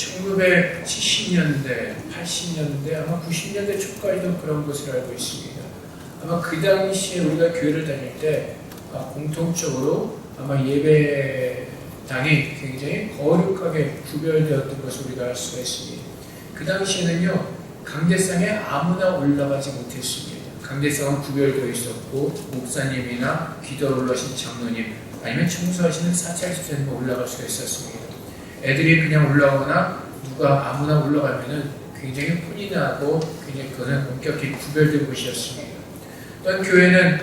1970년대, 80년대, 아마 90년대 초까지도 그런 것을 알고 있습니다. 아마 그 당시에 우리가 교회를 다닐 때 공통적으로 아마 예배당이 굉장히 거룩하게 구별되었던 것을 우리가 알 수가 있습니다. 그 당시에는요, 강대상에 아무나 올라가지 못했습니다. 강대상은 구별되어 있었고, 목사님이나 기도 올라오신 장로님, 아니면 청소하시는 사찰집사님 올라갈 수가 있었습니다. 애들이 그냥 올라오거나 누가 아무나 올라가면은 굉장히 혼이 나고 굉장히 그것은 엄격히 구별된 곳이었습니다. 또한 교회는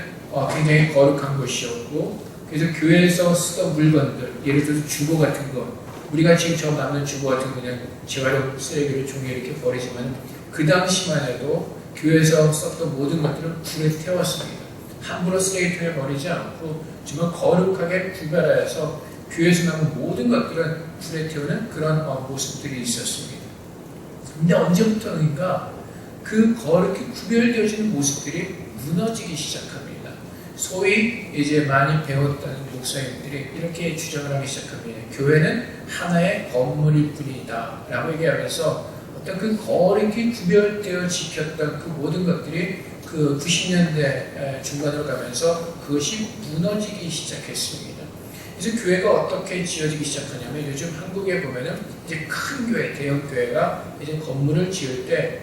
굉장히 거룩한 곳이었고, 그래서 교회에서 쓰던 물건들, 예를 들어서 주보 같은 거, 우리가 지금 저 남는 주보 같은 거 그냥 재활용 쓰레기를 종이에 이렇게 버리지만 그 당시만 해도 교회에서 썼던 모든 것들을 불에 태웠습니다. 함부로 쓰레기통에 버리지 않고 정말 거룩하게 구별하여서 교회에서 나온 모든 것들은 불에 태우는 그런 모습들이 있었습니다. 근데 언제부터인가 그 거룩히 구별되어지는 모습들이 무너지기 시작합니다. 소위 이제 많이 배웠다는 목사님들이 이렇게 주장을 하기 시작합니다. 교회는 하나의 건물일 뿐이다 라고 얘기하면서 어떤 그 거룩히 구별되어 지켰던 그 모든 것들이 그 90년대 중반으로 가면서 그것이 무너지기 시작했습니다. 그래서 교회가 어떻게 지어지기 시작하냐면 요즘 한국에 보면은 이제 큰 교회, 대형 교회가 이제 건물을 지을 때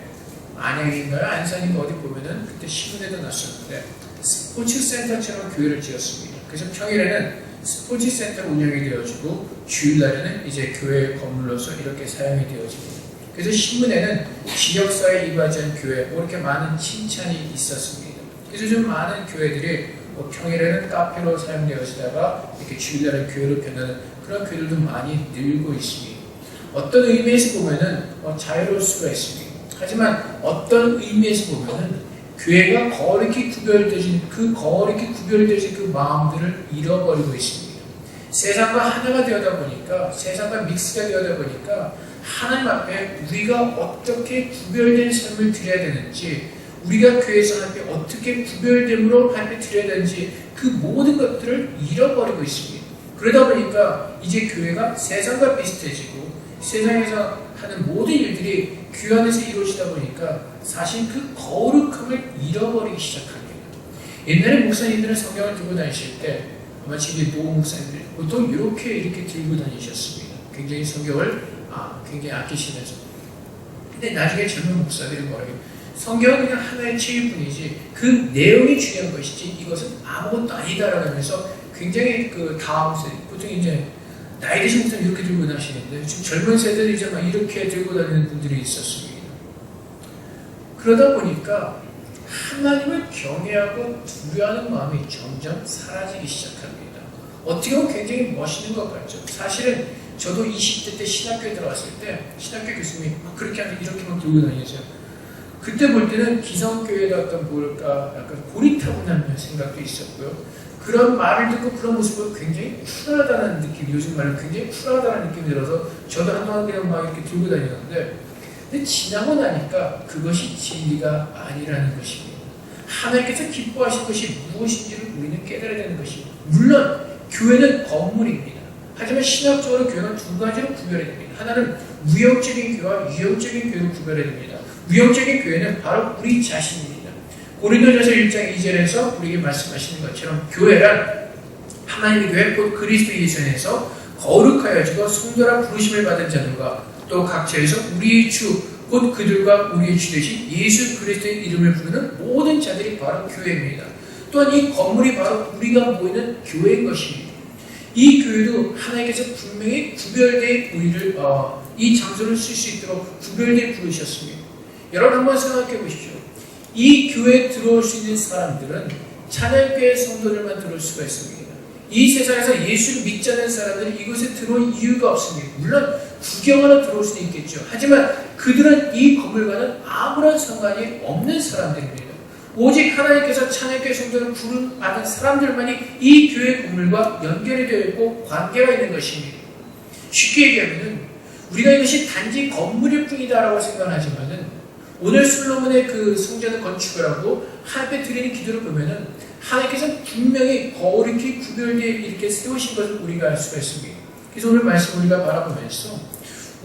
안양인가요? 안산인가 어디 보면은 그때 신문에도 났었는데 스포츠 센터처럼 교회를 지었습니다. 그래서 평일에는 스포츠 센터로 운영이 되어지고 주일날에는 이제 교회 건물로서 이렇게 사용이 되어집니다. 그래서 신문에는 지역사회 이바지한 교회 이렇게 많은 칭찬이 있었습니다. 그래서 좀 많은 교회들이 평일에는 카페로 사용되어지다가 이렇게 주일날은 교회로 변하는 그런 교회들도 많이 늘고 있습니다. 어떤 의미에서 보면은 자유로울 수가 있습니다. 하지만 어떤 의미에서 보면은 교회가 거룩히 구별되어진 그 마음들을 잃어버리고 있습니다. 세상과 하나가 되어다 보니까, 세상과 믹스가 되어다 보니까 하나님 앞에 우리가 어떻게 구별된 삶을 드려야 되는지, 우리가 교회에서 하나님께 어떻게 구별됨으로 하나님께 드려야 되는지 그 모든 것들을 잃어버리고 있습니다. 그러다 보니까 이제 교회가 세상과 비슷해지고 세상에서 하는 모든 일들이 교회 안에서 이루어지다 보니까 사실 그 거룩함을 잃어버리기 시작합니다. 옛날에 목사님들은 성경을 들고 다니실 때 아마 지금 노 목사님들 보통 이렇게 들고 다니셨습니다. 굉장히 성경을 굉장히 아끼시면서. 근데 나중에 젊은 목사들이 뭐라고 해요? 성경은 그냥 하나의 책일 뿐이지 그 내용이 중요한 것이지 이것은 아무것도 아니다라고 하면서 굉장히 그 다음 세대, 보통 이제 나이 드신 목사님 이렇게 들고 다니시는데 지금 젊은 세대들이 이제 막 이렇게 들고 다니는 분들이 있었습니다. 그러다 보니까 하나님을 경외하고 두려워하는 마음이 점점 사라지기 시작합니다. 어떻게 보면 굉장히 멋있는 것 같죠. 사실은 저도 20대 때 신학교에 들어갔을 때 신학교 교수님이 막 그렇게 하면 이렇게만 들고 다니세요. 그때 볼 때는 기성교회가 어떤 뭘까 약간 고리타분한 생각도 있었고요. 그런 말을 듣고 그런 모습을 굉장히 쿨하다는 느낌, 요즘 말로 굉장히 쿨하다는 느낌이 들어서 저도 한동안 그냥 막 이렇게 들고 다녔는데 근데 지나고 나니까 그것이 진리가 아니라는 것입니다. 하나님께서 기뻐하신 것이 무엇인지를 우리는 깨달아야 되는 것입니다. 물론 교회는 건물입니다. 하지만 신학적으로 교회는 두 가지로 구별해야 됩니다. 하나는 무형적인 교회와 유형적인 교회로 구별해야 됩니다. 무형적인 교회는 바로 우리 자신입니다. 고린도전서 1장 2절에서 우리에게 말씀하시는 것처럼 교회란 하나님의 교회 곧 그리스도 예수 안에서 거룩하여지고 성도라 부르심을 받은 자들과 또 각처에서 우리의 주 곧 그들과 우리의 주 되신 예수 그리스도의 이름을 부르는 모든 자들이 바로 교회입니다. 또한 이 건물이 바로 우리가 모이는 교회인 것입니다. 이 교회도 하나님께서 분명히 구별된 우리를 이 장소를 쓸 수 있도록 구별되어 부르셨습니다. 여러분 한번 생각해 보십시오. 이 교회에 들어올 수 있는 사람들은 찬양교회 성도들만 들어올 수가 있습니다. 이 세상에서 예수를 믿지 않는 사람들은 이곳에 들어올 이유가 없습니다. 물론 구경하러 들어올 수는 있겠죠. 하지만 그들은 이 건물과는 아무런 상관이 없는 사람들입니다. 오직 하나님께서 찬양교회 성도를 부름받은 사람들만이 이 교회 건물과 연결이 되어 있고 관계가 있는 것입니다. 쉽게 얘기하면 우리가 이것이 단지 건물일 뿐이다라고 생각하지만은 오늘 솔로몬의 그 성전을 건축을 하고 하나님께 드리는 기도를 보면은 하나님께서 분명히 거룩히 구별되어 이렇게 세우신 것을 우리가 알 수가 있습니다. 그래서 오늘 말씀 우리가 바라보면서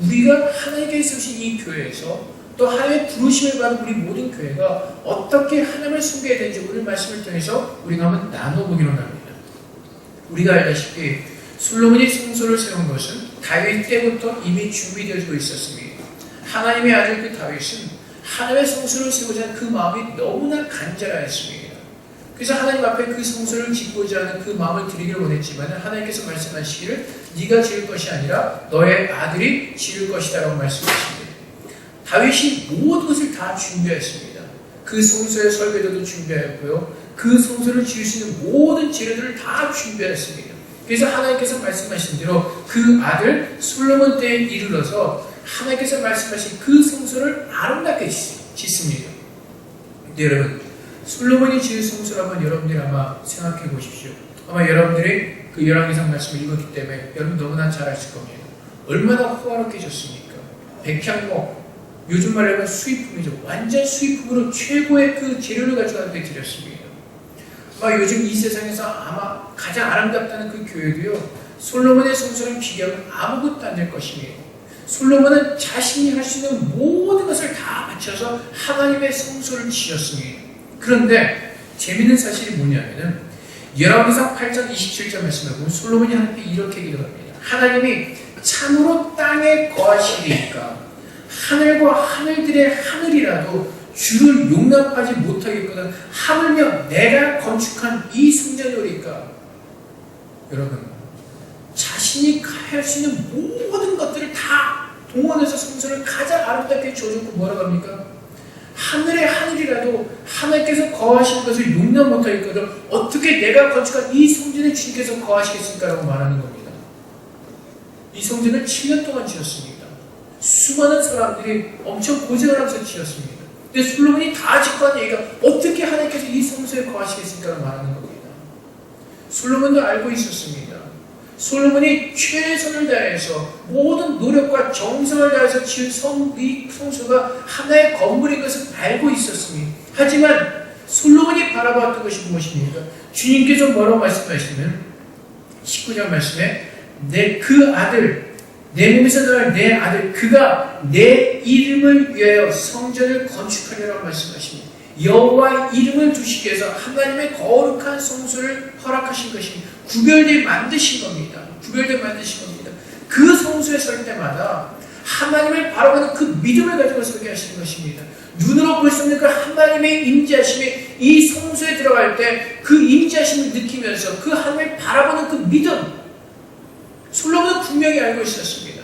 우리가 하나님께 세우신 이 교회에서 또 하나님의 부르심을 받은 우리 모든 교회가 어떻게 하나님을 섬겨야 되는지 오늘 말씀을 통해서 우리가 한번 나눠보기로 합니다. 우리가 알다시피 솔로몬이 성소를 세운 것은 다윗 때부터 이미 준비되어지고 있었습니다. 하나님의 아들 그 다윗은 하나님의 성소를 세우자 하는 그 마음이 너무나 간절하였습니다. 그래서 하나님 앞에 그 성소를 짓고자 하는 그 마음을 드리기를 원했지만 하나님께서 말씀하시기를 네가 지을 것이 아니라 너의 아들이 지을 것이다 라고 말씀하십니다. 다윗이 모든 것을 다 준비했습니다. 그 성소의 설계도도 준비했고요. 그 성소를 지을 수 있는 모든 재료들을 다 준비했습니다. 그래서 하나님께서 말씀하신 대로 그 아들 솔로몬 때에 이르러서 하나님께서 말씀하신 그 성소를 아름답게 짓습니다. 근데 여러분, 솔로몬이 지은 성소를 한번 여러분들이 아마 생각해 보십시오. 아마 여러분들이 그 열왕기상 말씀을 읽었기 때문에 여러분 너무나 잘 아실 겁니다. 얼마나 호화롭게 졌습니까? 백향목, 요즘 말로 하면 수입품이죠. 완전 수입품으로 최고의 그 재료를 가져가는 데 드렸습니다. 아마 요즘 이 세상에서 아마 가장 아름답다는 그 교회도요, 솔로몬의 성소랑 비교하면 아무것도 안 될 것입니다. 솔로몬은 자신이 할 수 있는 모든 것을 다 바쳐서 하나님의 성소를 지었습니다. 그런데 재미있는 사실이 뭐냐면은 열왕기상 8장 27절 말씀을 보면 솔로몬이 하나님께 이렇게 기도합니다. 하나님이 참으로 땅에 거하시리이까 하늘과 하늘들의 하늘이라도 주를 용납하지 못하겠거든 하물며 내가 건축한 이 성전이오리까. 여러분, 자신이 할 수 있는 모든 것들을 다 동원해서 성전을 가장 아름답게 지어줬고 뭐라고 합니까? 하늘의 하늘이라도 하나님께서 거하시는 것을 용납 못하겠거든 어떻게 내가 건축한 이 성전에 주님께서 거하시겠습니까? 라고 말하는 겁니다. 이 성전을 7년 동안 지었습니다. 수많은 사람들이 엄청 고생을 하면서 지었습니다. 근데 솔로몬이 다 짓고 한 얘기가 어떻게 하나님께서 이 성소에 거하시겠습니까? 라고 말하는 겁니다. 솔로몬도 알고 있었습니다. 솔로몬이 최선을 다해서 모든 노력과 정성을 다해서 지은 이 성소가 하나의 건물인 것을 알고 있었습니다. 하지만 솔로몬이 바라봤던 것이 무엇입니까? 주님께서 뭐라고 말씀하시냐면 19절 말씀에 그 아들 내 몸에서 나올 내 아들 그가 내 이름을 위하여 성전을 건축하리라고 말씀하십니다. 여호와의 이름을 두시기 위해서 하나님의 거룩한 성소를 허락하신 것입니다. 구별되게 만드신 겁니다. 구별되게 만드신 겁니다. 그 성소에 설 때마다 하나님을 바라보는 그 믿음을 가지고 서게 하시는 것입니다. 눈으로 볼 수 없는 그 하나님의 임재하심이 이 성소에 들어갈 때 그 임재하심을 느끼면서 그 하나님을 바라보는 그 믿음, 솔로몬은 분명히 알고 있었습니다.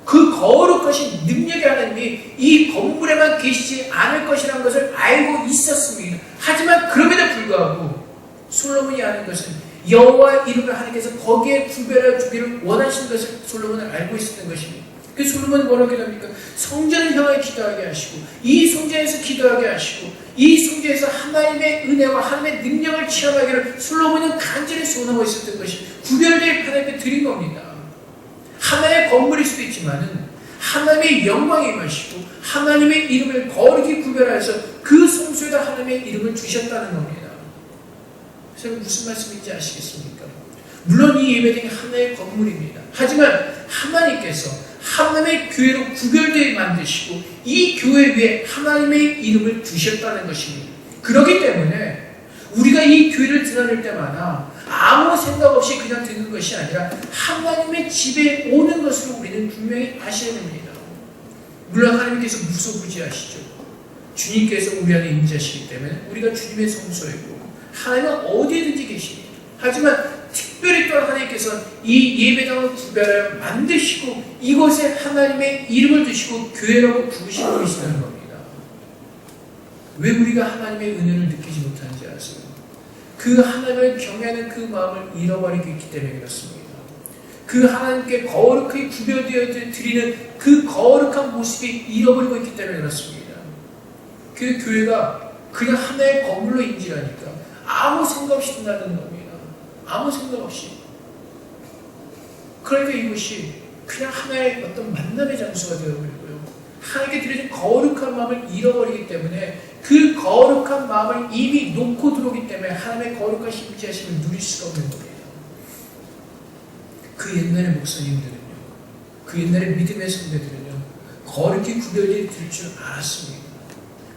그 거룩하신 능력의 하나님이 이 건물에만 계시지 않을 것이라는 것을 알고 있었습니다. 하지만 그럼에도 불구하고 솔로몬이 아는 것은 여호와의 이름을 하나님께서 거기에 구별해 주기를 원하시는 것을 솔로몬은 알고 있었던 것입니다. 그 솔로몬은 뭐라고 기도합니까? 성전을 향하여 기도하게 하시고 이 성전에서 기도하게 하시고 이 성전에서 하나님의 은혜와 하나님의 능력을 체험하기를 솔로몬은 간절히 소원하고 있었던 것이 구별될 하나님께 드린 겁니다. 하나의 건물일 수도 있지만은 하나님의 영광이 임하시고 하나님의 이름을 거룩히 구별해서 그 성소에다 하나님의 이름을 두셨다는 겁니다. 그래서 무슨 말씀인지 아시겠습니까? 물론 이 예배당이 하나의 건물입니다. 하지만 하나님께서 하나님의 교회로 구별되게 만드시고 이 교회 위에 하나님의 이름을 두셨다는 것입니다. 그렇기 때문에 우리가 이 교회를 드러낼 때마다 아무 생각 없이 그냥 듣는 것이 아니라 하나님의 집에 오는 것으로 우리는 분명히 아셔야 됩니다. 물론 하나님께서 무소부지하시죠. 주님께서 우리 안에 임재하시기 때문에 우리가 주님의 성소이고 하나님은 어디에든지 계십니다. 하지만 특별히 또 하나님께서 이 예배당을 구별하여 만드시고 이곳에 하나님의 이름을 두시고 교회라고 부르시고 계시다는 겁니다. 왜 우리가 하나님의 은혜를 느끼지 못하는지 아세요? 그 하나님을 경외하는 그 마음을 잃어버리고 있기 때문에 그렇습니다. 그 하나님께 거룩하게 구별되어 드리는 그 거룩한 모습이 잃어버리고 있기 때문에 그렇습니다. 그 교회가 그냥 하나의 건물로 인지하니까 아무 생각 없이 끝나는 겁니다. 아무 생각 없이. 그러니까 이것이 그냥 하나의 어떤 만남의 장소가 되어버리고요. 하나님께 드려진 거룩한 마음을 잃어버리기 때문에 그 거룩한 마음을 이미 놓고 들어오기 때문에 하나님의 거룩한 임재하심을 누릴 수가 없는 겁니다. 그 옛날의 목사님들은요. 그 그 옛날에 믿음의 선배들은요, 거룩히 구별이 될 줄 알았습니다.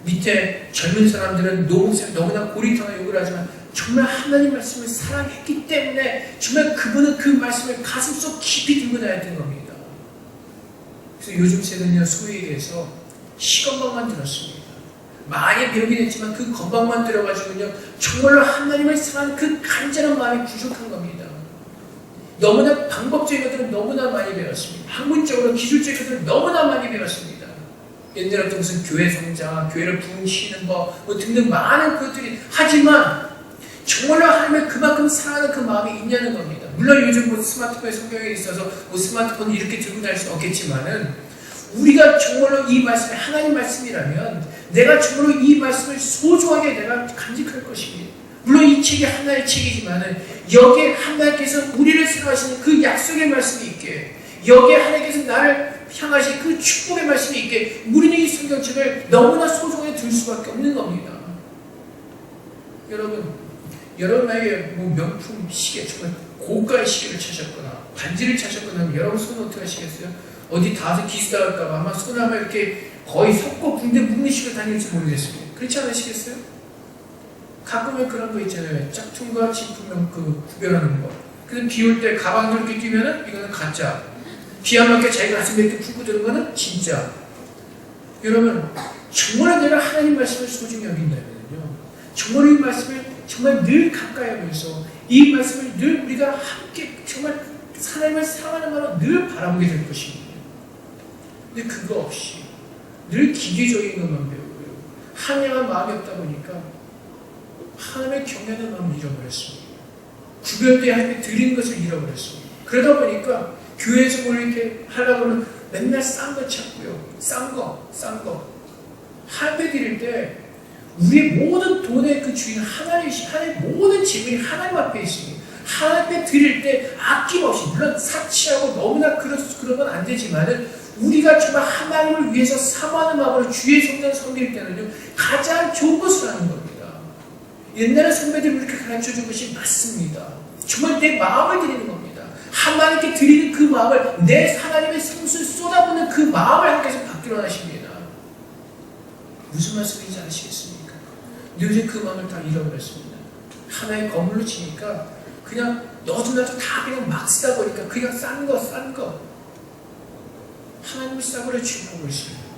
밑에 젊은 사람들은 노목사님 너무나 고리타나 욕을 하지만 정말 하나님 말씀을 사랑했기 때문에 정말 그분은 그 말씀을 가슴속 깊이 들고 다녔던 겁니다. 그래서 요즘 세대는요, 소위 얘기해서 시건방만 들었습니다. 많이 배우긴 했지만 그 건방만 들어가지고요, 정말로 하나님을 사랑하는 그 간절한 마음이 부족한 겁니다. 너무나 방법적인 것들은 너무나 많이 배웠습니다. 학문적으로 기술적인 것들은 너무나 많이 배웠습니다. 옛날부터 무슨 교회 성장, 교회를 부흥시키는 법 등등 많은 것들이, 하지만 정말로 하나님을 그만큼 사랑하는 그 마음이 있냐는 겁니다. 물론 요즘 스마트폰의 성경에 있어서 스마트폰을 이렇게 들고 다닐 수 없겠지만은, 우리가 정말로 이 말씀이 하나님 말씀이라면 내가 정말로 이 말씀을 소중하게 내가 간직할 것입니다. 물론 이 책이 하나의 책이지만은 여기에 하나님께서 우리를 사랑하시는 그 약속의 말씀이 있게, 여기에 하나님께서 나를 향하신 그 축복의 말씀이 있게, 우리는 이 성경책을 너무나 소중하게 들 수밖에 없는 겁니다. 여러분에게 명품 시계, 정말 고가의 시계를 차셨거나 반지를 차셨거나 하면 여러분 손은 어떻게 하시겠어요? 어디 닿아서 기스당할까봐 아마 손 아마 이렇게 거의 섞고 붕대 묶으시고 다닐지 모르겠습니다. 그렇지 않으시겠어요? 가끔은 그런 거 있잖아요. 짝퉁과 진품명 구별하는 거. 그래서 비 올 때 가방도 이렇게 끼면은 이거는 가짜. 비 안 맞게 자기 가슴에 이렇게 풀고 드는 거는 진짜. 여러분, 정말 내가 하나님 말씀을 소중히 여긴다면요, 정말 이 말씀을 정말 늘 가까이 하면서 이 말씀을 늘 우리가 함께 정말 하나님을 사랑하는 마음으로 늘 바라보게 될 것입니다. 근데 그거 없이 늘 기계적인 것만 배우고요, 한양한 마음이 없다 보니까 하나님의 경외하는 마음을 잃어버렸습니다. 구별되어 하나님께 드리는 것을 잃어버렸습니다. 그러다 보니까 교회에서 뭘 이렇게 하려고 하면 맨날 싼 거 찾고요. 싼 거. 할배 드릴 때 우리의 모든 돈의 그 주인은 하나님이시, 하나님의 모든 재물이 하나님 앞에 있습니다. 하나님 앞에 드릴 때 아낌없이, 물론 사치하고 너무나 그런 건 안 되지만은 우리가 정말 하나님을 위해서 사모하는 마음으로 주의 성전 섬길 때는요, 가장 좋은 것을 하는 겁니다. 옛날에 선배들이 이렇게 가르쳐준 것이 맞습니다. 정말 내 마음을 드리는 겁니다. 하나님께 드리는 그 마음을, 내 하나님의 성수를 쏟아붓는 그 마음을 하나님께서 받기로 하십니다. 무슨 말씀인지 아시겠습니까? 근데 요즘 그 마음을 다 잃어버렸습니다. 하나의 건물로 치니까 그냥 너도 나도 다 그냥 막 쓰다 보니까 그냥 싼 거. 하나님을 싸구려 취급하고 있습니다.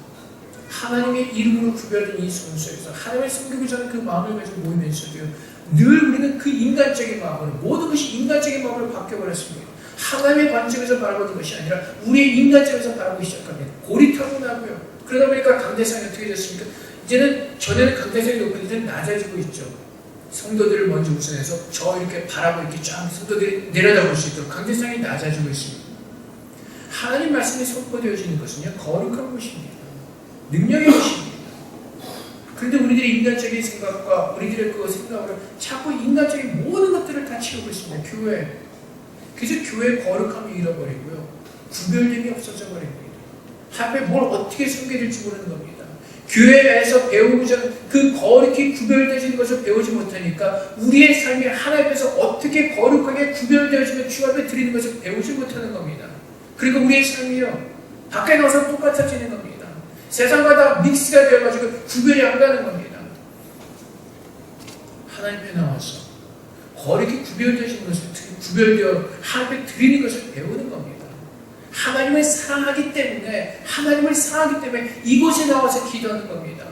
하나님의 이름으로 구별된 이 성소에서 하나님을 섬기고자 하는 그 마음을 가지고 모이면서도요, 늘 우리는 그 인간적인 마음으로, 모든 것이 인간적인 마음으로 바뀌어버렸습니다. 하나님의 관점에서 바라보는 것이 아니라 우리의 인간점에서 바라보기 시작합니다. 고리타고 나고요. 그러다 보니까 강대상이 어떻게 됐습니까? 전에는 강대상이 높은 이제는 낮아지고 있죠. 성도들을 먼저 우선해서 저 이렇게 바라보고 이렇게 쫙 성도들이 내려다볼 수 있도록 강대상이 낮아지고 있습니다. 하나님 말씀이 선포되어지는 것은요, 거룩한 것입니다. 능력의 것입니다. 그런데 우리들의 인간적인 생각과 우리들의 그 생각으로 자꾸 인간적인 모든 것들을 다 채우고 있습니다. 교회. 그래서 교회의 거룩함을 잃어버리고요, 구별됨이 없어져 버립니다. 하루에 뭘 어떻게 섬겨야 될지 모르는 겁니다. 교회에서 배우고자 하는 그 거룩히 구별되어지는 것을 배우지 못하니까 우리의 삶이 하나님 앞에서 어떻게 거룩하게 구별되어지며 주 앞에 드리는 것을 배우지 못하는 겁니다. 그리고 우리의 삶이요, 밖에 나와서 똑같아지는 겁니다. 세상과 다 믹스가 되어가지고 구별이 안 가는 겁니다. 하나님 앞에 나와서 거룩히 구별되어지는 것을, 구별되어 하나님 앞에 드리는 것을 배우는 겁니다. 하나님을 사랑하기 때문에 이곳에 나와서 기도하는 겁니다.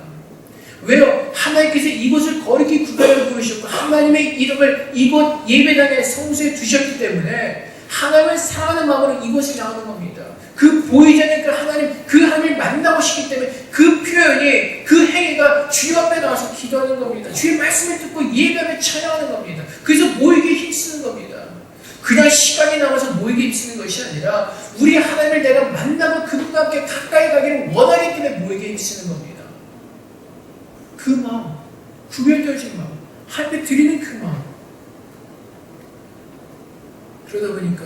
왜요? 하나님께서 이곳을 거룩히 구별해 부르셨고 하나님의 이름을 이곳 예배당의 성소에 두셨기 때문에 하나님을 사랑하는 마음으로 이곳에 나오는 겁니다. 그 보이지 않는 그 하나님을 만나고 싶기 때문에 그 표현이, 그 행위가 주님 앞에 나와서 기도하는 겁니다. 주의 말씀을 듣고 예배하며 찬양하는 겁니다. 그래서 모이기에 힘쓰는 겁니다. 그냥 시간이 남아서 모이기에 힘쓰는 것이 아니라 우리 하나님을 내가 만나고 그분과 함께 가까이 가기를 원하기 때문에 모이기에 힘쓰는 겁니다. 그 마음, 구별되어진 마음, 하나님께 드리는 그 마음. 그러다 보니까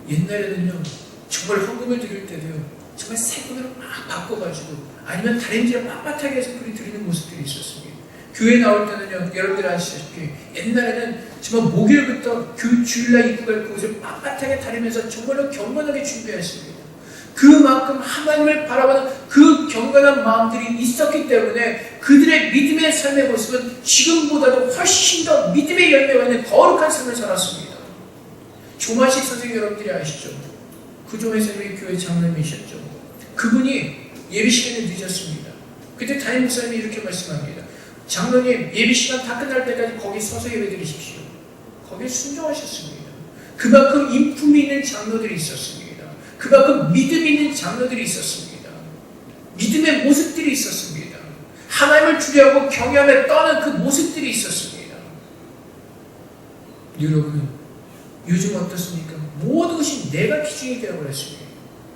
옛날에는요, 정말 헌금을 드릴 때도요, 정말 세금으로 막 바꿔가지고 아니면 다림질을 빳빳하게 해서 드리는 모습들이 있었습니다. 교회 나올 때는요, 여러분들 아시다시피 옛날에는 정말 목요일부터 주일날 입고 갈 그것을 빳빳하게 다리면서 정말로 경건하게 준비했습니다. 그만큼 하나님을 바라보는 그 경건한 마음들이 있었기 때문에 그들의 믿음의 삶의 모습은 지금보다도 훨씬 더 믿음의 열매가 있는 거룩한 삶을 살았습니다. 조만식 선생님 여러분들이 아시죠? 그 조만식님이 교회 장로님이셨죠. 그분이 예배 시간에 늦었습니다. 그때 담임 목사님이 이렇게 말씀합니다. 장로님, 예배 시간 다 끝날 때까지 거기 서서 예배 드리십시오. 거기에 순종하셨습니다. 그만큼 인품이 있는 장로들이 있었습니다. 그만큼 믿음 있는 장로들이 있었습니다. 믿음의 모습들이 있었습니다. 하나님을 두려워하고 경외하며 떠는 그 모습들이 있었습니다. 여러분, 요즘 어떻습니까? 모든 것이 내가 기준이 되어버렸습니다.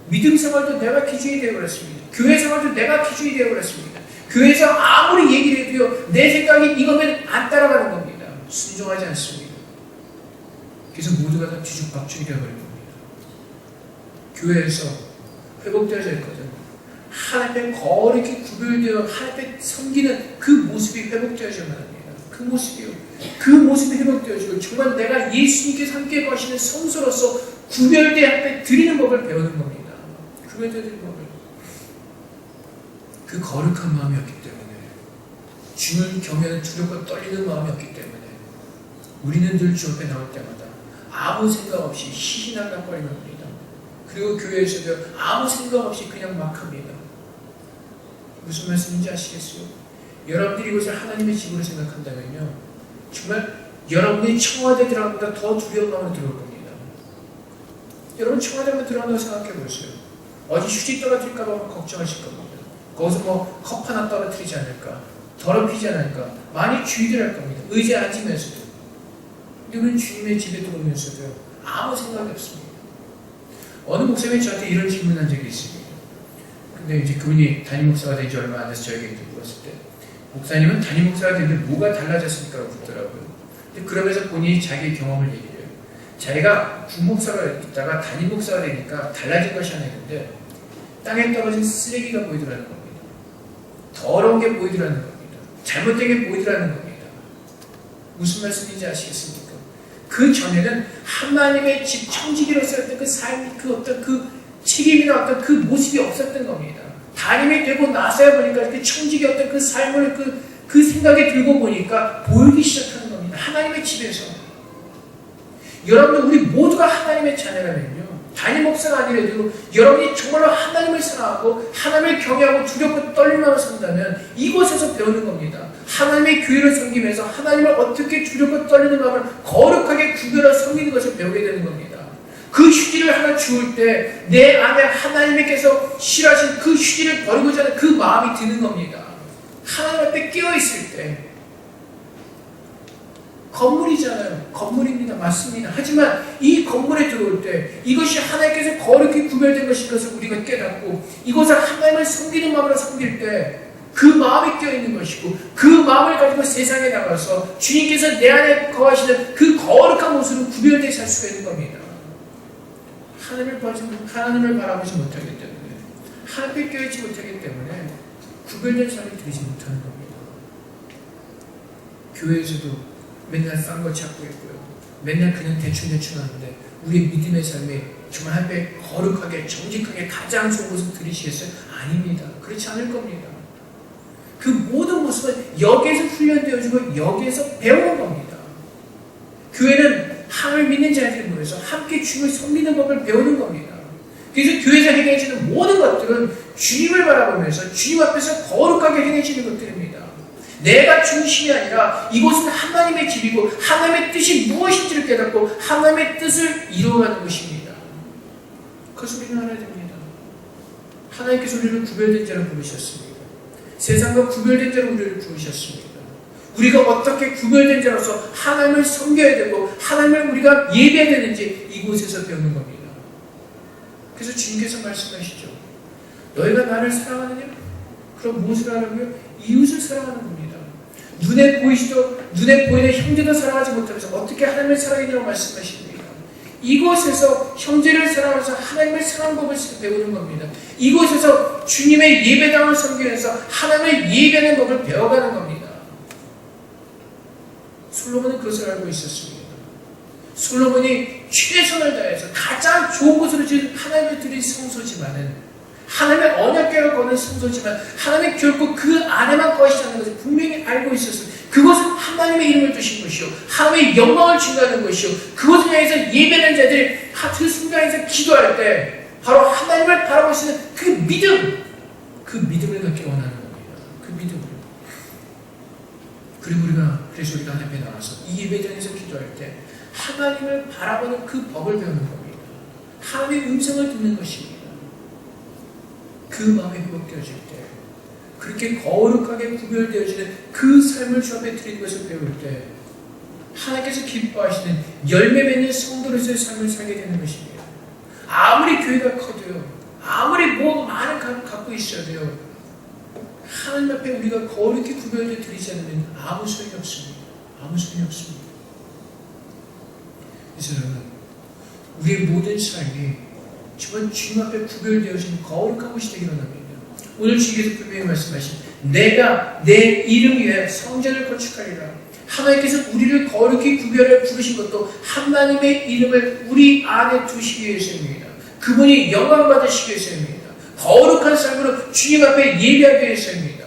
믿음 생활도 내가 기준이 되어버렸습니다. 교회 생활도 내가 기준이 되어버렸습니다. 교회에서 아무리 얘기를 해도요, 내 생각이 이거면 안 따라가는 겁니다. 순종하지 않습니다. 그래서 모두가 다 뒤죽박죽이 되어버린 겁니다. 교회에서 회복되어야 될 것은 하나님의 거룩히 구별되어 하나님의 섬기는 그 모습이 회복되어야만 합니다. 그 모습이요. 그 모습이 회복되어지고 정말 내가 예수님께서 함께 거하시는 성소로서 구별되어 함께 드리는 법을 배우는 겁니다. 구별되어 드리는 법을. 그 거룩한 마음이었기 때문에, 주를 경외하는 두렵고 떨리는 마음이었기 때문에 우리는 늘 주 앞에 나올 때마다 아무 생각 없이 희희낙낙거리는 겁니다. 그리고 교회에서도 아무 생각 없이 그냥 막 합니다. 무슨 말씀인지 아시겠어요? 여러분들이 이것을 하나님의 집으로 생각한다면요, 정말 여러분이 청와대 들어간 것보다 더 두려운 마음으로 들어올 겁니다. 여러분 청와대만 들어간다고 생각해 보세요. 어디 휴지 떨어질까봐 걱정하실 겁니다. 거기서 뭐 컵 하나 떨어뜨리지 않을까, 더럽히지 않을까 많이 주의를 할 겁니다. 의자에 앉으면서도. 근데 우리는 주님의 집에 들어오면서도 아무 생각이 없습니다. 어느 목사님이 저한테 이런 질문한 적이 있습니다. 근데 이제 그분이 담임 목사가 된 지 얼마 안 돼서 저에게 물었을 때, 목사님은 담임 목사가 됐는데 뭐가 달라졌습니까? 라고 묻더라고요. 근데 그러면서 본인이 자기의 경험을 얘기해요. 자기가 부목사가 있다가 담임 목사가 되니까 달라진 것이 하나 있는데, 땅에 떨어진 쓰레기가 보이더라는 겁니다. 더러운 게 보이더라는 겁니다. 잘못된 게 보이더라는 겁니다. 무슨 말씀인지 아시겠습니까? 그 전에는 하나님의 집 청지기로서 어떤 그 삶이, 그 어떤 그 책임이나 어떤 그 모습이 없었던 겁니다. 담임이 되고 나서야 보니까 그 청지기 어떤 그 삶을 그 생각에 들고 보니까 보이기 시작하는 겁니다. 하나님의 집에서. 여러분, 우리 모두가 하나님의 자녀라면요, 담임 목사가 아니라도 여러분이 정말로 하나님을 사랑하고 하나님을 경외하고 두렵고 떨림하며 산다면 이곳에서 배우는 겁니다. 하나님의 교회를 섬기면서 하나님을 어떻게 두렵고 떨리는 마음을 거룩하게 구별하여 섬기는 것을 배우게 되는 겁니다. 그 휴지를 하나 주울 때 내 안에 하나님께서 싫어하신 그 휴지를 버리고자 하는 그 마음이 드는 겁니다. 하나님 앞에 깨어있을 때. 건물이잖아요. 건물입니다. 맞습니다. 하지만 이 건물에 들어올 때 이것이 하나님께서 거룩히 구별된 것인 것을 우리가 깨닫고 이것을 하나님을 섬기는 마음으로 섬길 때 그 마음이 깨어있는 것이고, 그 마음을 가지고 세상에 나가서 주님께서 내 안에 거하시는 그 거룩한 모습으로 구별되어 살 수가 있는 겁니다. 하나님을 바라보지 못하기 때문에, 하나님께 깨어있지 못하기 때문에 구별된 삶을 드리지 못하는 겁니다. 교회에서도 맨날 싼 거 찾고 있고요, 맨날 그냥 대충대충 하는데 우리의 믿음의 삶이 정말 하나님께 거룩하게 정직하게 가장 좋은 모습을 들이시겠어요? 아닙니다. 그렇지 않을 겁니다. 그 모든 모습은 여기에서 훈련되어지고 여기에서 배우는 겁니다. 교회는 하나님을 믿는 자들이 모여서 함께 주님을 섬기는 법을 배우는 겁니다. 그래서 교회에서 행해지는 모든 것들은 주님을 바라보면서 주님 앞에서 거룩하게 행해지는 것들입니다. 내가 중심이 아니라 이곳은 하나님의 집이고 하나님의 뜻이 무엇인지를 깨닫고 하나님의 뜻을 이루어가는 것입니다. 그것을 우리는 알아야 됩니다. 하나님께서 우리를 구별된 자로 부르셨습니다. 세상과 구별된 자로 우리를 부르셨습니다. 우리가 어떻게 구별된 자로서 하나님을 섬겨야 되고 하나님을 우리가 예배해야 되는지 이곳에서 배우는 겁니다. 그래서 주님께서 말씀하시죠. 너희가 나를 사랑하느냐? 그럼 무엇을 하라고요? 이웃을 사랑하는 겁니다. 눈에 보이는 형제도 사랑하지 못하면서 어떻게 하나님을 사랑하냐고 말씀하십니다. 이곳에서 형제를 사랑하면서 하나님을 사랑하는 법을 배우는 겁니다. 이곳에서 주님의 예배당을 섬기면서 하나님을 예배하는 법을 배워가는 겁니다. 솔로몬은 그것을 알고 있었습니다. 솔로몬이 최선을 다해서 가장 좋은 곳으로 지은 하나님의 드린 성소지만은, 하나님의 언약궤가 거는 성소지만 하나님이 결코 그 안에만 거하시지 않는 것을 분명히 알고 있었어요. 그것은 하나님의 이름을 두신 것이요, 하나님의 영광을 증가하는 것이요, 그것을 향해서 예배하는 자들이 그 순간에서 기도할 때 바로 하나님을 바라볼 수 있는 그 믿음, 그 믿음을 갖기 원하는 겁니다. 그 믿음을. 그리고 그래서 우리가 하나님 앞에 나와서 이 예배장에서 기도할 때 하나님을 바라보는 그 법을 배우는 겁니다. 하나님의 음성을 듣는 것입니다. 그 마음이 회복되어질 때, 그렇게 거룩하게 구별되어지는 그 삶을 주 앞에 드리는 것을 배울 때 하나님께서 기뻐하시는 열매 맺는 성도로서의 삶을 살게 되는 것입니다. 아무리 교회가 커도요, 아무리 뭐 많은 갖고 있어야 돼요, 하나님 앞에 우리가 거룩히 구별되어 드리지 않으면 아무 소용이 없습니다. 아무 소용이 없습니다. 그래서 여러분, 우리의 모든 삶이 정말 주님 앞에 구별되어진 거룩한 것이 되기 원합니다. 오늘 주님께서 분명히 말씀하신 내가 내 이름 위에 성전을 건축하리라. 하나님께서 우리를 거룩히 구별해 부르신 것도 하나님의 이름을 우리 안에 두시기 위해서입니다. 그분이 영광 받으시기 위해서입니다. 거룩한 삶으로 주님 앞에 예배하기 위해서입니다.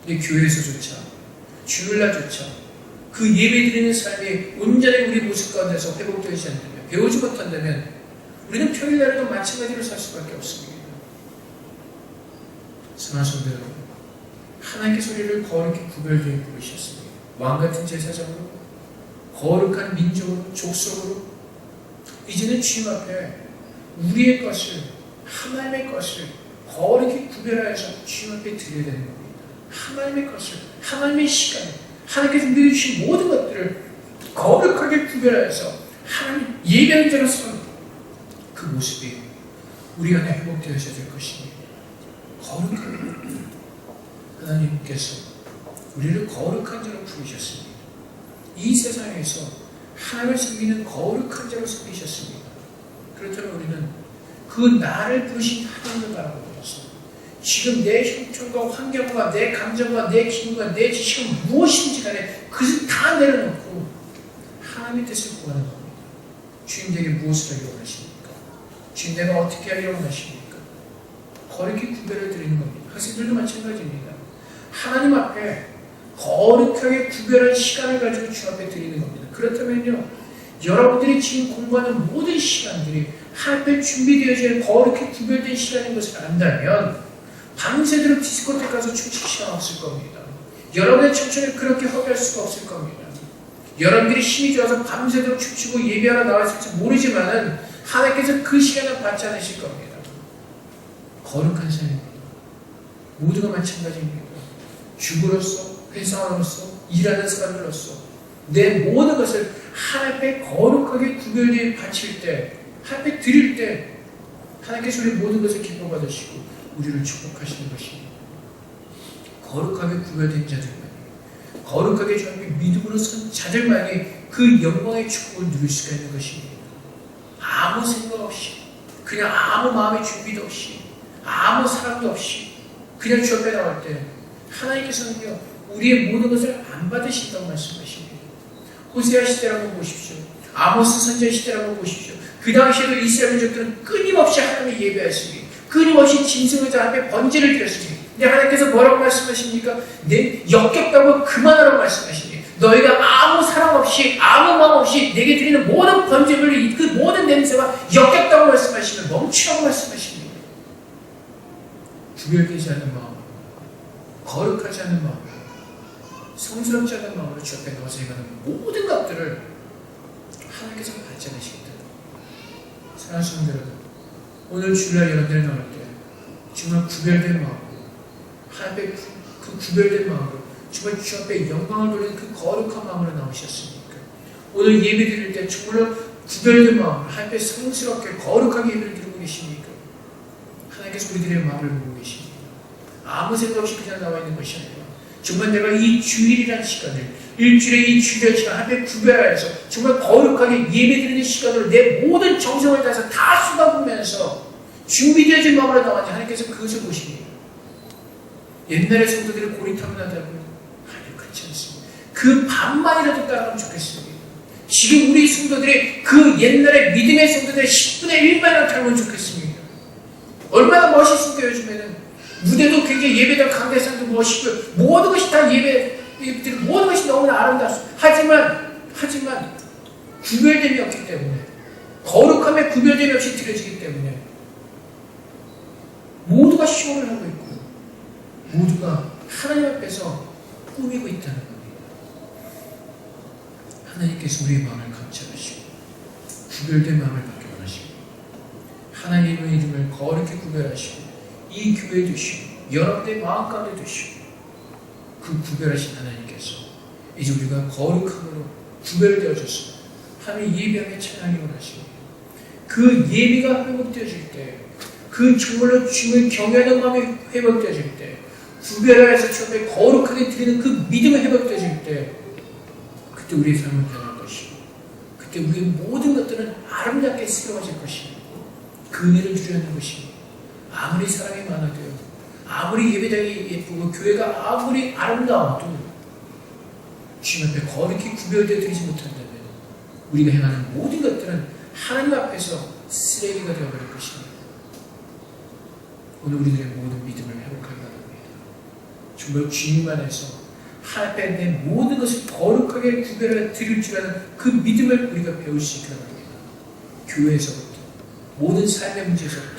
이 교회에서조차, 주일날조차 그 예배 드리는 삶이 온전히 우리 모습 가운데서 회복되지 않는다면, 배우지 못한다면 우리는 평일날에도 마찬가지로 살 수밖에 없습니다. 사랑하는 성도 여러분, 하나님께서 우리를 거룩히 구별되어 부르셨습니다. 왕같은 제사장으로, 거룩한 민족으로, 족속으로, 이제는 주님 앞에 우리의 것을, 하나님의 것을 거룩히 구별하여서 주님 앞에 드려야 되는 겁니다. 하나님의 것을, 하나님의 시간을, 하나님께서 우리에게 주신 모든 것들을 거룩하게 구별하여서 하나님 예배하는 자로서 그 모습이 우리 안에 회복되어져야 될 것입니다. 거룩하게 하나님께서 우리를 거룩한 자로 부르셨습니다. 이 세상에서 하나님을 섬기는 거룩한 자로 섬기셨습니다. 그렇다면 우리는 그 나를 부르신 하나님을 바라보면서 지금 내 형편과 환경과 내 감정과 내 기분과 내 지식은 무엇인지 간에 그것을 다 내려놓고 하나님의 뜻을 구하는 겁니다. 주님 내게 무엇을 하기를 원하십니까? 주님 내가 어떻게 하기를 원하십니까? 거룩히 구별을 드리는 겁니다. 학생들도 마찬가지입니다. 하나님 앞에 거룩하게 구별한 시간을 가지고 주 앞에 드리는 겁니다. 그렇다면요, 여러분들이 지금 공부하는 모든 시간들이 하나님 앞에 준비되어진 거룩히 구별된 시간인 것을 안다면 밤새도록 디스코텍 가서 춤출 시간 없을 겁니다. 여러분의 청춘을 그렇게 허비할 수가 없을 겁니다. 여러분들이 힘이 좋아서 밤새도록 춤추고 예배하러 나왔을지 모르지만은 하나님께서 그 시간을 받지 않으실 겁니다. 거룩한 삶입니다. 모두가 마찬가지입니다. 주부로서, 회사원으로서, 일하는 사람으로서 내 모든 것을 하나님 앞에 거룩하게 구별되어 바칠 때, 하나님 앞에 드릴 때 하나님께서 우리 모든 것을 기뻐 받으시고 우리를 축복하시는 것입니다. 거룩하게 구별된 자들만이, 거룩하게 주 앞에 믿음으로 선 자들만이 그 영광의 축복을 누릴 수가 있는 것입니다. 아무 생각 없이, 그냥 아무 마음의 준비도 없이, 아무 사랑도 없이 그냥 주 앞에 나올 때 하나님께서는요, 우리의 모든 것을 안 받으신다고 말씀하십니다. 호세아 시대를 한번 보십시오. 아모스 선지자 시대를 한번 보십시오. 그 당시에도 이스라엘 민족들은 끊임없이 하나님을 예배했습니다. 끊임없이 짐승을 앞에 번제를 드렸습니다. 근데 하나님께서 뭐라고 말씀하십니까? 내 역겹다고 그만하라고 말씀하십니다. 너희가 아무 사랑 없이, 아무 마음 없이 내게 드리는 모든 번제물이 그 모든 냄새가 역겹다고 말씀하시면 멈추라고 말씀하십니다. 구별되지 않는 마음, 거룩하지 않는 마음, 성스럽지 않은 마음으로 주 앞에 나와서 행하는 모든 것들을 하나님께서 받지 않으시겠다. 사랑하는 성도 여러분, 오늘 주일날 여러분들이 나올 때 정말 구별된 마음으로, 하나님의 그 구별된 마음으로 정말 주 앞에 영광을 돌리는 그 거룩한 마음으로 나오셨습니까? 오늘 예배 드릴 때 정말로 구별된 마음으로 하나님 앞에 성스럽게 거룩하게 예배를 드리고 계십니까? 하나님께서 우리들의 마음을 보고 계십니다. 아무 생각 없이 그냥 나와 있는 것이 아니라 정말 내가 이 주일이라는 시간을, 일주일에 이 주일의 시간 하나님 구별하여서 정말 거룩하게 예배드리는 시간으로 내 모든 정성을 다해서 다 쏟아부으면서 준비되어진 마음으로 나왔는데 하나님께서 그것을 보십니다. 옛날의 성도들이 고리타분하다고요? 아니요, 그렇지 않습니다. 그 반만이라도 따라가면 좋겠습니다. 지금 우리 성도들이 그 옛날의 믿음의 성도들의 10분의 1만이나 닮으면 좋겠습니다. 얼마나 멋있습니까? 요즘에는 무대도 굉장히 예배당 강대상도 멋있고 모든 것이 다 모든 것이 너무나 아름답습니다. 하지만 구별됨이 없기 때문에, 거룩함에 구별됨이 없이 드려지기 때문에 모두가 쇼를 하고 있고 모두가 하나님 앞에서 꾸미고 있다는 겁니다. 하나님께서 우리의 마음을 감찰하시고 구별된 마음을 받기 원하시고 하나님의 이름을 거룩히 구별하시고 이 교회에 두시고 여러분의 마음 가운데 두시고 그 구별하신 하나님께서 이제 우리가 거룩함으로 구별되어졌습니다. 하나님 예배하며 찬양이 원하시고 그 예배가 회복되어질 때, 그 정말로 주님을 경외하는 마음이 회복되어질 때, 구별하여서 주님의 거룩하게 드리는 그 믿음이 회복되어질 때, 그때 우리의 삶은 변할 것이고 그때 우리의 모든 것들은 아름답게 새로워질 것이고 그 은혜를 누려는 것이고 아무리 사람이 많아도 아무리 예배당이 예쁘고 교회가 아무리 아름다워도 주님 앞에 거룩히 구별되어 드리지 못한다면 우리가 행하는 모든 것들은 하나님 앞에서 쓰레기가 되어버릴 것입니다. 오늘 우리들의 모든 믿음을 회복하기 바랍니다. 정말 주님 안에서 하나님 앞에 내 모든 것을 거룩하게 구별해 드릴 줄 아는 그 믿음을 우리가 배울 수 있기 바랍니다. 교회에서부터 모든 삶의 문제에서부터.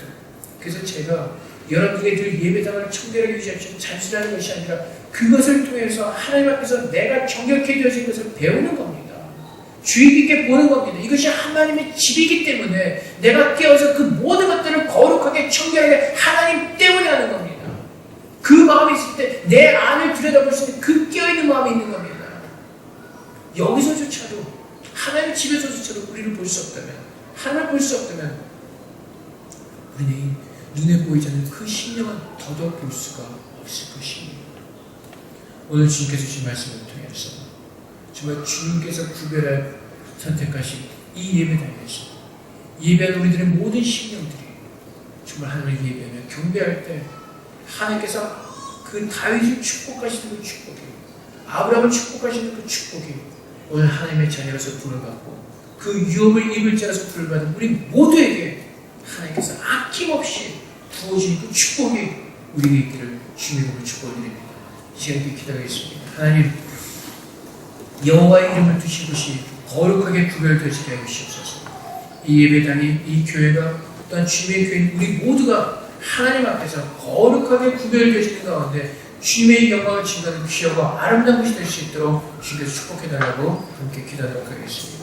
그래서 제가 여러분에게 늘 예배당을 청결하게 유지하시고 잔술하는 것이 아니라 그것을 통해서 하나님 앞에서 내가 정결케 되어진 것을 배우는 겁니다. 주의 깊게 보는 겁니다. 이것이 하나님의 집이기 때문에 내가 깨어서 그 모든 것들을 거룩하게 청결하게 하나님 때문에 하는 겁니다. 그 마음이 있을 때 내 안을 들여다볼 수 있는 그 깨어있는 마음이 있는 겁니다. 여기서조차도 하나님 집에서조차도 우리를 볼 수 없다면, 하나님을 볼 수 없다면 우리는 눈에 보이지 않는 그 신령은 더더욱 볼 수가 없을 것입니다. 오늘 주님께서 주신 말씀을 통해서 정말 주님께서 구별할 선택하신 이 예배당에서 예배하는 우리들의 모든 신령들이 정말 하나님을 예배하며 경배할 때 하나님께서 그 다윗을 축복하시는 그 축복이, 아브라함을 축복하시는 그 축복이 오늘 하나님의 자녀로서 부를 받고 그 유업을 입을 자로서 부를 받은 우리 모두에게 하나님께서 아낌없이 부어주신 그 축복이 우리에게 있기를 주님의 이름으로 축복드립니다. 이 시간에 기도하겠습니다. 하나님, 여호와의 이름을 두신 것이 거룩하게 구별되어지게 하여 주시옵소서. 이 예배당이, 이 교회가, 또한 주님의 교회인 우리 모두가 하나님 앞에서 거룩하게 구별되어지는 가운데 주님의 영광을 증거하는 귀하고 아름다운 것이 될 수 있도록 주님께서 축복해달라고 함께 기도하도록 하겠습니다.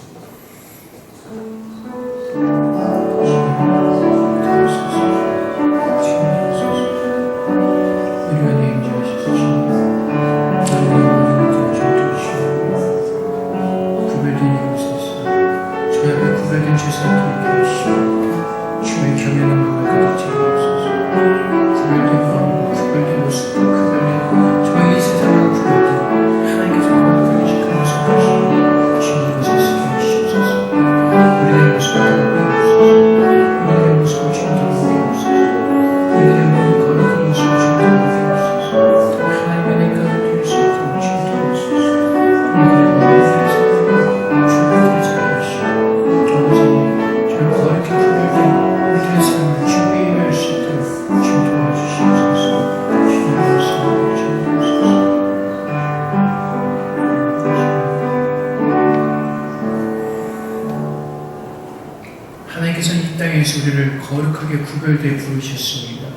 우리를 거룩하게 구별되어 부르셨습니다.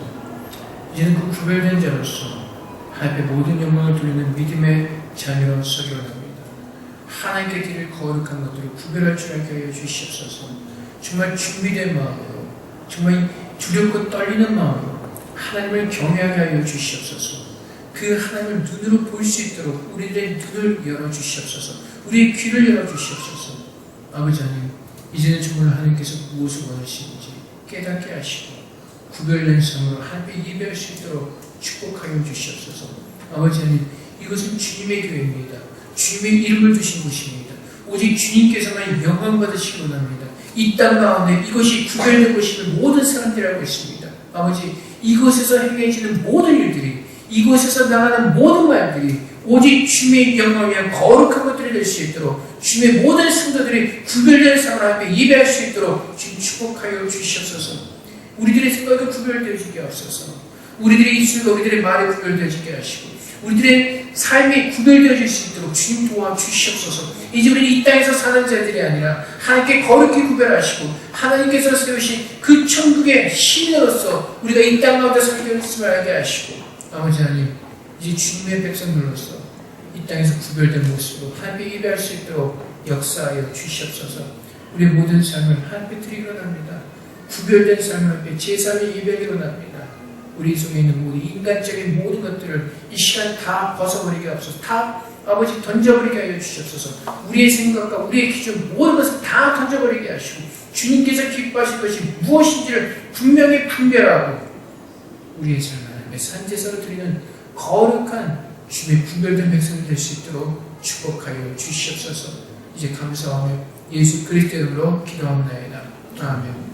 이제는 그 구별된 자로서 하나님의 모든 영광을 돌리는 믿음의 자녀로 서기 원합니다. 하나님께 드릴 거룩한 것들을 구별할 줄 알게 하여 주시옵소서. 정말 준비된 마음으로, 정말 두렵고 떨리는 마음으로 하나님을 경외하게 하여 주시옵소서. 그 하나님을 눈으로 볼 수 있도록 우리들의 눈을 열어주시옵소서. 우리의 귀를 열어주시옵소서. 아버지 하나님, 이제는 정말 하나님께서 무엇을 원하시는지 깨닫게 하시고 구별된 삶으로 하나님께 예배할 수 있도록 축복하여 주시옵소서. 아버지 하나님, 이것은 주님의 교회입니다. 주님의 이름을 두신 곳입니다. 오직 주님께서만 영광 받으시기 원합니다. 이 땅 가운데 이것이 구별된 것임을 모든 사람들이 알고 있습니다. 아버지, 이곳에서 행해지는 모든 일들이, 이곳에서 나가는 모든 말들이 오직 주님의 영광을 위한 거룩한 것들이 될 수 있도록 주님의 모든 성도들이 구별된 삶을 하며 예배할 수 있도록 주님 축복하여 주시옵소서. 우리들의 생각이 구별되어지게 하옵소서. 우리들의 입술과 우리들의 말이 구별되어지게 하시고 우리들의 삶이 구별되어질 수 있도록 주님 도와주시옵소서. 이제 우리는 이 땅에서 사는 자들이 아니라 하나님께 거룩히 구별하시고 하나님께서 세우신 그 천국의 시민으로서 우리가 이 땅 가운데 살게 했음을 알게 하시고 아버지 하나님 이제 주님의 백성들로서 이 땅에서 구별된 모습으로 하나님께 예배할 수 있도록 역사하여 주시옵소서. 우리의 모든 삶을 하나님께 드리기 원합니다. 구별된 삶을 앞에 제3의 예배를 원합니다. 우리 속에 있는 모든 인간적인 모든 것들을 이 시간 다 벗어버리게 하옵소서. 다 아버지 던져버리게 하여 주시옵소서. 우리의 생각과 우리의 기준 모든 것을 다 던져버리게 하시고 주님께서 기뻐하실 것이 무엇인지를 분명히 분별하고 우리의 삶을 하나님의 산제사로 드리는 거룩한 주님의 분별된 백성이 될 수 있도록 축복하여 주시옵소서. 이제 감사하며 예수 그리스도 이름으로 기도합니다. 아멘.